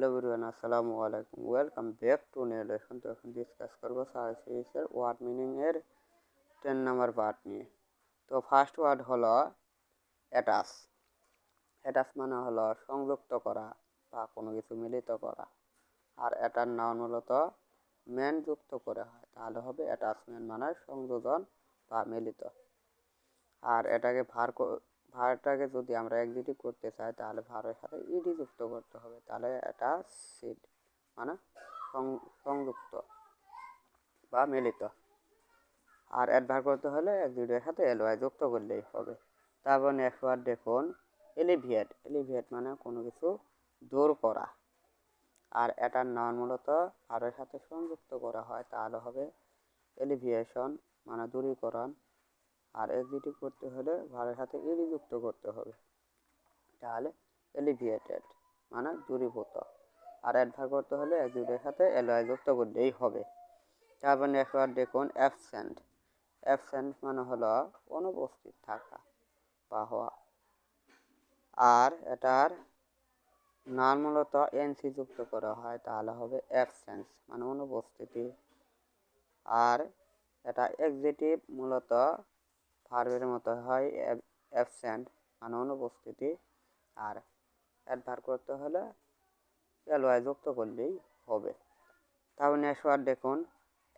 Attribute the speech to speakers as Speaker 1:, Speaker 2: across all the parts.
Speaker 1: Hello everyone, আসসালামু আলাইকুম। Welcome back to new lesson. তো এখন ডিসকাস করবো সায়েন্স সিরিজের ওয়ার্ড মিনিং এর 10 নাম্বার পার্ট নিয়ে। তো ফার্স্ট ওয়ার্ড হলো অ্যাটাচ। অ্যাটাচ মানে হলো সংযুক্ত করা বা কোনো কিছু মিলিত করা। আর এটার নাউন মূলত ম্যান যুক্ত করে হয়, তাহলে হবে অ্যাটাচমেন্ট মানে সংযোজন বা মিলিত। আর এটাকে ভারটাকে যদি আমরা এক্সিকিউটিভ করতে চাই তাহলে ভারের সাথে ইডি যুক্ত করতে হবে, তাহলে এটা সিড মানে সংযুক্ত বা মিলিত। আর অ্যাডভার করতে হলে এক্সিকিউটিভের সাথে এলওয়াই যুক্ত করলেই হবে। তারপর নেক্সট ওয়ার্ড দেখুন এলিভিয়েট। এলিভিয়েট মানে কোনো কিছু দূর করা। আর এটার নাউন মূলত ভারের সাথে সংযুক্ত করা হয়, তাহলে হবে এলিভিয়েশন মানে দূরীকরণ। আর এক্সিকিউটিভ করতে হলে ভারের সাথে ইডি যুক্ত করতে হবে, তাহলে এলিভিয়েটেড মানে দূরীভূত। আর অ্যাডভার করতে হলে এক্সিকিউটিভের সাথে এলওয়াই যুক্ত করলেই হবে। তারপর নেক্সট ওয়ার্ড দেখুন অ্যাবসেন্ট। অ্যাবসেন্ট মানে হলো অনুপস্থিত থাকা বা হওয়া। আর এটার নাউন মূলত এনসি যুক্ত করা হয়, তাহলে হবে অ্যাবসেন্স মানে অনুপস্থিতি। আর এটা এক্সিকিউটিভ মূলত ভার্বের মতো হয়, অ্যাবসেন্ট মানে অনুপস্থিতি। আর অ্যাডভার করতে হলে এলওয়াই যুক্ত করলেই হবে। তারপর নেক্সট ওয়ার্ড দেখুন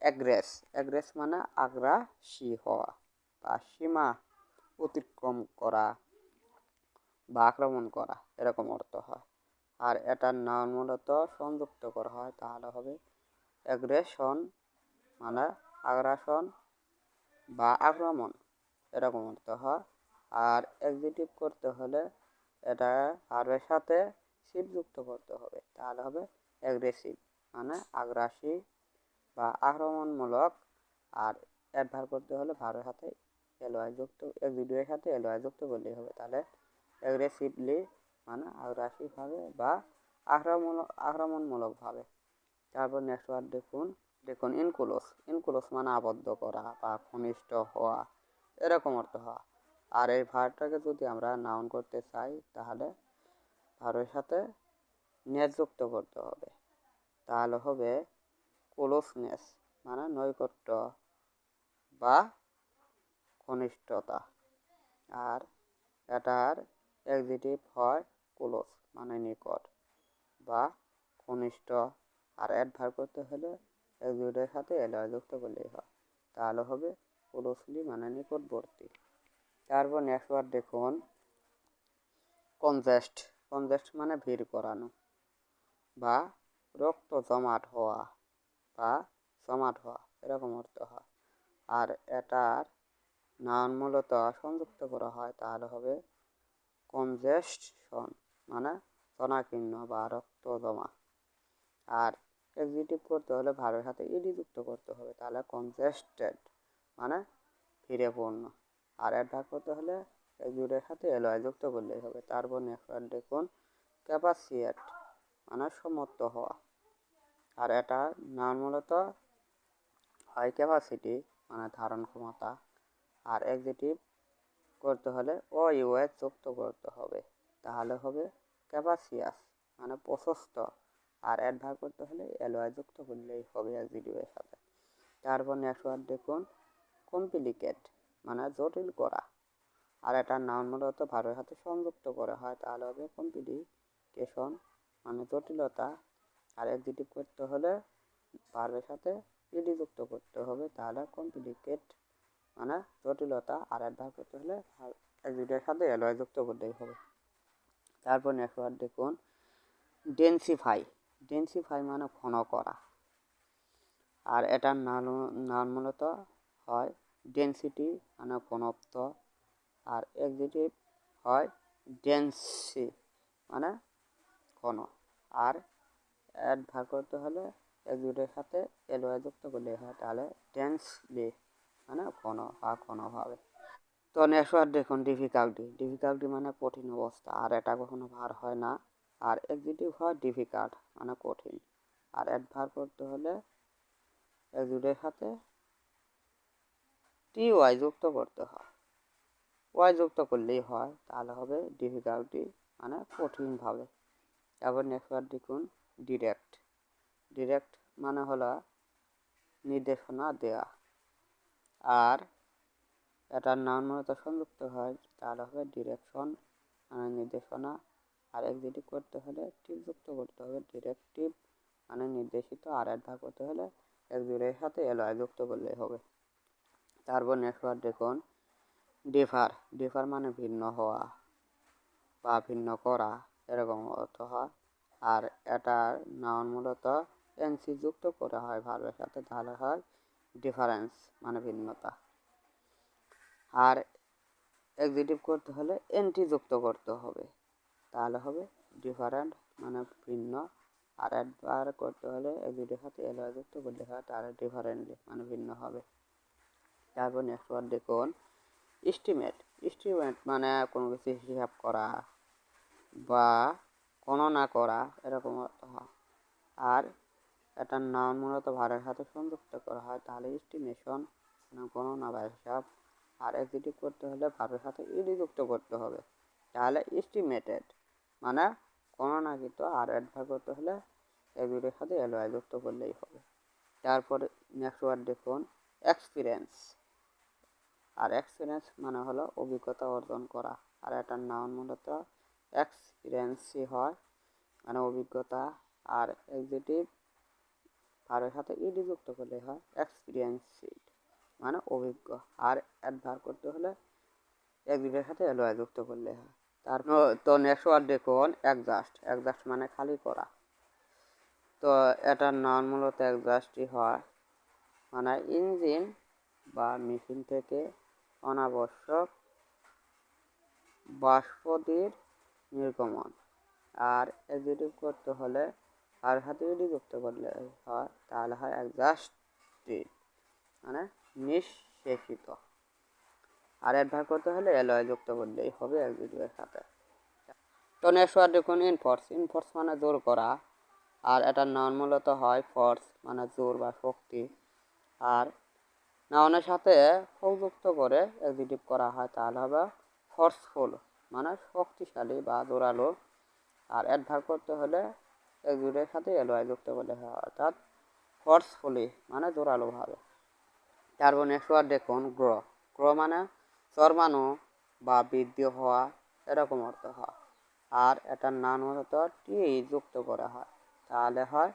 Speaker 1: অ্যাগ্রেস। অ্যাগ্রেস মানে আগ্রাসী হওয়া বা সীমা অতিক্রম করা বা আক্রমণ করা, এরকম অর্থ হয়। আর এটার নাউন মূলত সংযুক্ত করা হয়, তাহলে হবে অ্যাগ্রেশন মানে আগ্রাসন বা আক্রমণ, এরকম অর্থ হয়। আর এক্সিকিউটিভ করতে হলে এটা ভার্বের সাথে সিপ যুক্ত করতে হবে, তাহলে হবে অ্যাগ্রেসিভ মানে আগ্রাসী বা আক্রমণমূলক। আর অ্যাডভার করতে হলে ভার্বের সাথে এলওয়াই যুক্ত, এক্সিকিউটিভের সাথে এলওয়াই যুক্ত করলেই হবে, তাহলে অ্যাগ্রেসিভলি মানে আগ্রাসীভাবে বা আক্রমণমূলকভাবে। তারপর নেক্সট ওয়ার্ড দেখুন ইনক্লোজ। ইনক্লোজ মানে আবদ্ধ করা বা ঘনিষ্ঠ হওয়া, এরকম অর্থ হওয়া। আর এই ভার্বটাকে যদি আমরা নাউন করতে চাই তাহলে ভার্বের সাথে নেস যুক্ত করতে হবে, তাহলে হবে ক্লোজনেস মানে নৈকট্য বা ঘনিষ্ঠতা। আর এটার এক্সিকিউটিভ হয় ক্লোজ মানে নিকট বা ঘনিষ্ঠ। আর অ্যাডভার করতে হলে এক্সিকিউটিভের সাথে এলওয়াই যুক্ত করলেই হয়, তাহলে হবে ক্লোজলি মানে নিকটবর্তী। তারপর নেক্সট ওয়ার্ড দেখুন কনজেস্ট। কনজেস্ট মানে ভিড় করানো বা রক্ত জমাট হওয়া বা জমাট হওয়া, এরকম অর্থ হয়। আর এটার নাউন মূলত সংযুক্ত করা হয়, তাহলে হবে কনজেশন মানে জনাকীর্ণ বা রক্ত জমা। আর এক্সিকিউটিভ করতে হলে ভার্বের সাথে ইডি যুক্ত করতে হবে, তাহলে কনজেস্টেড মানে ভিড়েপূর্ণ। আর অ্যাডভার করতে হলে এক্সিকিউটিভের সাথে এলওয়াই যুক্ত করলেই হবে। তারপর নেক্সট ওয়ার্ড দেখুন ক্যাপাসিয়েট মানে সমর্থ হওয়া। আর এটা নাউন মূলত হয় ক্যাপাসিটি মানে ধারণ ক্ষমতা। আর এক্সিকিউটিভ করতে হলে ও ইউএস যুক্ত করতে হবে, তাহলে হবে ক্যাপাসিয়াস মানে প্রশস্ত। আর অ্যাডভার করতে হলে এলওয়াই যুক্ত করলেই হবে এক্সিকিউটিভের সাথে। তারপর নেক্সট ওয়ার্ড দেখুন কমপ্লিকেট মানে জটিল করা। আর এটার নাউন মূলত ভার্বের সাথে সংযুক্ত করা হয়, তাহলে হবে কমপ্লিকেশন মানে জটিলতা। আর এক্সিকিউটিভ করতে হলে ভার্বের সাথে ইডি যুক্ত করতে হবে, তাহলে কমপ্লিকেট মানে জটিলতা। আর অ্যাডভার করতে হলে এক্সিকিউটিভের সাথে এলওয়াই যুক্ত করতেই হবে। তারপর নেক্সট ওয়ার্ড দেখুন ডেন্সিফাই। ডেন্সিফাই মানে ঘন করা। আর এটার নাউন মূলত হয় ডেন্সিটি মানে ঘনত্ব। আর এক্সিকিউটিভ হয় ডেন্সি মানে ঘন। আর অ্যাডভার করতে হলে এক্সিকিউটিভের সাথে এলওয়াই যুক্ত করলেই হয়, তাহলে ডেন্সলি মানে ঘন বা ঘনভাবে। তো নেক্সট ওয়ার্ড দেখুন ডিফিকাল্টি। ডিফিকাল্টি মানে কঠিন অবস্থা। আর এটা কখনো ভার হয় না। আর এক্সিকিউটিভ হয় ডিফিকাল্ট মানে কঠিন। আর অ্যাডভার করতে হলে এক্সিকিউটিভের সাথে টি ওয়াই যুক্ত করতে হয়, ওয়াই যুক্ত করলেই হয়, তাহলে হবে ডিফিকাল্টি মানে কঠিনভাবে। তারপর নেক্সট ওয়ার্ড দেখুন ডিরেক্ট। ডিরেক্ট মানে হলো নির্দেশনা দেয়া। আর এটার নাউন মূলত সংযুক্ত হয় তাহলে হবে ডিরেকশন মানে নির্দেশনা। আর এক্সিকিউটিভ করতে হলে টিপ যুক্ত করতে হবে, ডিরেক্টিভ মানে নির্দেশিত। আর অ্যাডভার্ব করতে হলে এক্সিকিউটিভের সাথে এলওয়াই যুক্ত করলেই হবে। তারপর নেক্সট ওয়ার্ড দেখুন ডিফার। ডিফার মানে ভিন্ন হওয়া বা ভিন্ন করা এরকম অর্থ হয়। আর এটার নাউন মূলত এনসি যুক্ত করা হয় ভার্বের সাথে, তাহলে হয় ডিফারেন্স মানে ভিন্নতা। আর এক্সিকিউটিভ করতে হলে এনটি যুক্ত করতে হবে, তাহলে হবে ডিফারেন্ট মানে ভিন্ন। আর অ্যাডভার্ব করতে হলে এক্সিকিউটিভের সাথে এলওয়াই যুক্ত করলে হয়, তাহলে ডিফারেন্টলি মানে ভিন্ন হবে। তারপর নেক্সট ওয়ার্ড দেখুন এস্টিমেট। এস্টিমেট মানে কোনো কিছু হিসাব করা বা গণনা করা এরকম অর্থ হয়। আর এটার নাউন মূলত ভারের সাথে সংযুক্ত করা হয়, তাহলে এস্টিমেশন মানে গণনা বা হিসাব। আর এক্সিকিউটিভ করতে হলে ভারের সাথে ইডি যুক্ত করতে হবে, তাহলে এস্টিমেটেড মানে গণনাকৃত। আর অ্যাডভার্ব করতে হলে এক্সিকিউটিভের সাথে এলওয়াই যুক্ত করলেই হবে। তারপরে নেক্সট ওয়ার্ড দেখুন এক্সপিরিয়েন্স। আর এক্সপিরিয়েন্স মানে হলো অভিজ্ঞতা অর্জন করা। আর এটার নাউন মূলত এক্সপিরিয়েন্সই হয় মানে অভিজ্ঞতা। আর এক্সিকিউটিভ ভার্বের সাথে ইডি যুক্ত করলে হয় এক্সপিরিয়েন্সড মানে অভিজ্ঞ। আর অ্যাডভার্ব করতে হলে এক্সিকিউটিভের সাথে এলওয়াই যুক্ত করলে হয়। তারপর তো নেক্সট ওয়ার্ড দেখুন অ্যাডজাস্ট। অ্যাডজাস্ট মানে খালি করা। তো এটার নাউন মূলত অ্যাডজাস্টই হয় মানে ইঞ্জিন বা মেশিন থেকে অনাবশ্যক বাষ্পটির নির্গমন। আর এক্সিকিউটিভ করতে হলে আর হাতে ইডি যুক্ত করলে হয়, তাহলে হয় অ্যাডজাস্টেড মানে নিঃশেষিত। আর অ্যাডভার্ব করতে হলে এলওয়াই যুক্ত করলেই হবে এক্সিকিউটিভের সাথে। তো নেক্সট ওয়ার্ড দেখুন ইনফোর্স। ইনফোর্স মানে জোর করা। আর এটার নাউন মূলত হয় ফোর্স মানে জোর বা শক্তি। আর নাউনের সাথে সংযুক্ত করে এক্সিকিউটিভ করা হয়, তাহলে হবে ফোর্সফুল মানে শক্তিশালী বা জোরালো। আর অ্যাডভার্ব করতে হলে এক্সিকিউটিভের সাথে এলওয়াই যুক্ত করলে হয়, অর্থাৎ ফোর্সফুলি মানে জোরালোভাবে। তারপর নেক্সট ওয়ার্ড দেখুন গ্রো। গ্রো মানে জন্মানো বা বৃদ্ধি হওয়া এরকম অর্থ হয়। আর এটার নাউন মূলত টি যুক্ত করা হয়, তাহলে হয়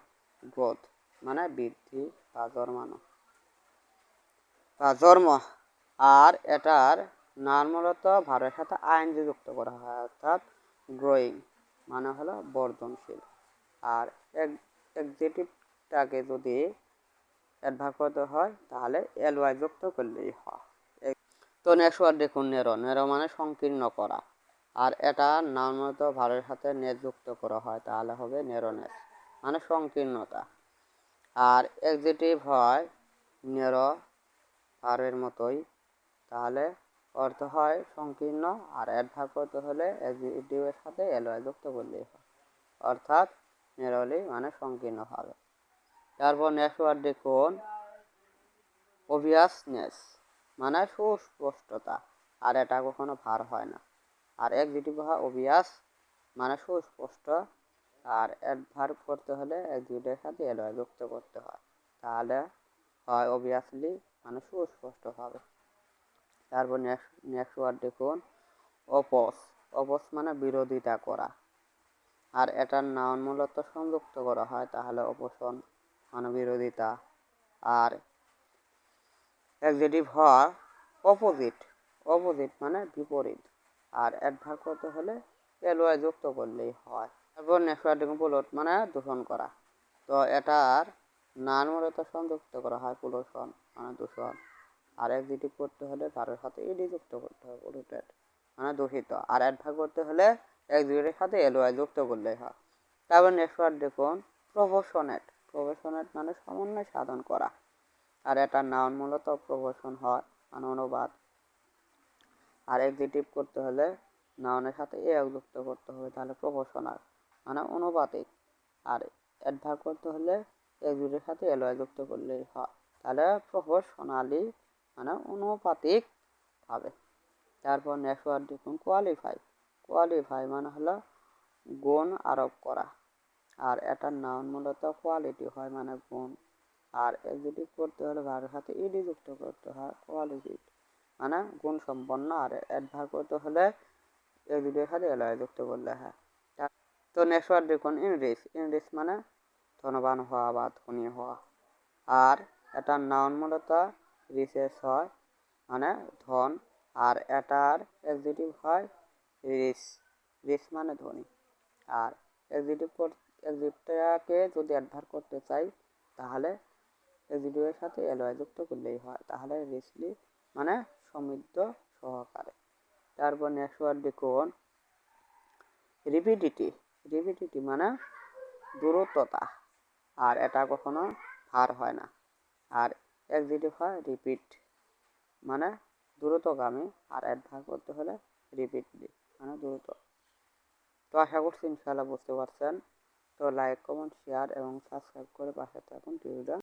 Speaker 1: গ্রোথ মানে বৃদ্ধি বা জন্মানো বা জন্ম। আর এটার নাউন মূলত ভার্বের সাথে আইএনজি যুক্ত করা হয়, অর্থাৎ গ্রোয়িং মানে হলো বর্ধনশীল। আর এক্সিকিউটিভটাকে যদি অ্যাডভার্ব করতে হয় তাহলে এলওয়াই যুক্ত করলেই হয়। তো নেক্সট ওয়ার্ড দেখুন নেরো। নেরো মানে সংকীর্ণ করা। আর এটা নাউন মূলত ভার্বের সাথে নেস যুক্ত করা হয়, তাহলে হবে নেরোনেস মানে সংকীর্ণতা। আর এক্সিকিউটিভ হয় নেরো ভার্বের মতোই, তাহলে অর্থ হয় সংকীর্ণ। আর অ্যাডভার্ব করতে হলে এক্সিকিউটিভের সাথে এলওয়াই যুক্ত করলেই হয়, অর্থাৎ নেরোলি মানে সংকীর্ণ হবে। তারপর নেক্সট ওয়ার্ড দেখুন অবভিয়াসনেস মানে সুস্পষ্টতা। আর এটা কখনো ভার হয় না। আর এক্সিকিউটিভ হয় অবভিয়াস মানে সুস্পষ্ট। আর অ্যাডভার্ব করতে হলে এক্সিকিউটিভের সাথে এলওয়াই যুক্ত করতে হয়, তাহলে হয় অবভিয়াসলি মানে সুস্পষ্টভাবে। তারপর নেক্সট ওয়ার্ড দেখুন অপোজ। অপোজ মানে বিরোধিতা করা। আর এটার নাউন মূলত সংযুক্ত করা হয়, তাহলে অপোষণ মানে বিরোধিতা। আর এক্সিকিউটিভ হয় অপোজিট। অপোজিট মানে বিপরীত। আর অ্যাডভার্ব করতে হলে এলওয়াই যুক্ত করলেই হয়। তারপর নেক্সট ওয়ার্ড দেখুন পোলট মানে দূষণ করা। তো এটার নাউন মূলত সংযুক্ত করা হয় পোলুশন মানে দূষণ। আর এক্সিকিউটিভ করতে হলে ভার্বের সাথে ইডি যুক্ত করতে হবে, পলিউটেড মানে দূষিত। আর অ্যাডভার্ব করতে হলে এক্সিকিউটিভের সাথে এলওয়াই যুক্ত করলেই হয়। তারপর নেক্সট ওয়ার্ড দেখুন প্রপোর্শনেট। প্রপোর্শনেট মানে সমন্বয় সাধন করা। আর এটার নাউন মূলত প্রপোর্শন হয় মানে অনুবাদ। আর এক্সিকিউটিভ করতে হলে নাউনের সাথে এ যুক্ত করতে হবে, তাহলে প্রপোর্শনাল মানে অনুপাতিক। আর অ্যাডভার্ব করতে হলে এক্সিকিউটিভের সাথে এলওয়াই যুক্ত করলেই হয়, তাহলে প্রপোর্শনালি মানে অনুপাতিক হবে। তারপর নেক্সট ওয়ার্ড দেখুন কোয়ালিফাই। কোয়ালিফাই মানে হলো গুণ আরোপ করা। আর এটার নাউন মূলত কোয়ালিটি হয় মানে গুণ। আর এক্সিটিভ করতে হলে ভার্বের সাথে ইডি যুক্ত করতে হয়, কোয়ালিটিভ মানে গুণ সম্পন্ন। আর অ্যাডভার্ব করতে হলে এক্সিটিভের সাথে এলআই যুক্ত করলে হয়। তো নেক্সট ওয়ার্ড দেখুন ইনরিচ। ইনরিচ মানে ধনবান হওয়া বা ধনী হওয়া। আর এটার নাউন মূলত রিচেস হয় মানে ধন। আর এটার এক্সিটিভ হয় রিচ। রিচ মানে ধনী। আর এক্সিটিভটাকে যদি অ্যাডভার্ব করতে চাই তাহলে এক্সিটিভের সাথে এলওয়াই যুক্ত করলেই হয়, তাহলে রিচলি মানে সমৃদ্ধ সহকারে। তারপর নেক্সট ওয়ার্ড দেখুন রিপিডিটি। রিপিডিটি মানে দ্রুততা। আর এটা কখনো হার হয় না। আর এক্সিটিভ হয় রিপিট মানে দ্রুতগামী। আর অ্যাডভার্ব করতে হলে রিপিটলি মানে দ্রুত। তো আশা করছি ইনশাআল্লাহ বুঝতে পারছেন। তো লাইক কমেন্ট শেয়ার এবং সাবস্ক্রাইব করে পাশে থাকুন। Till then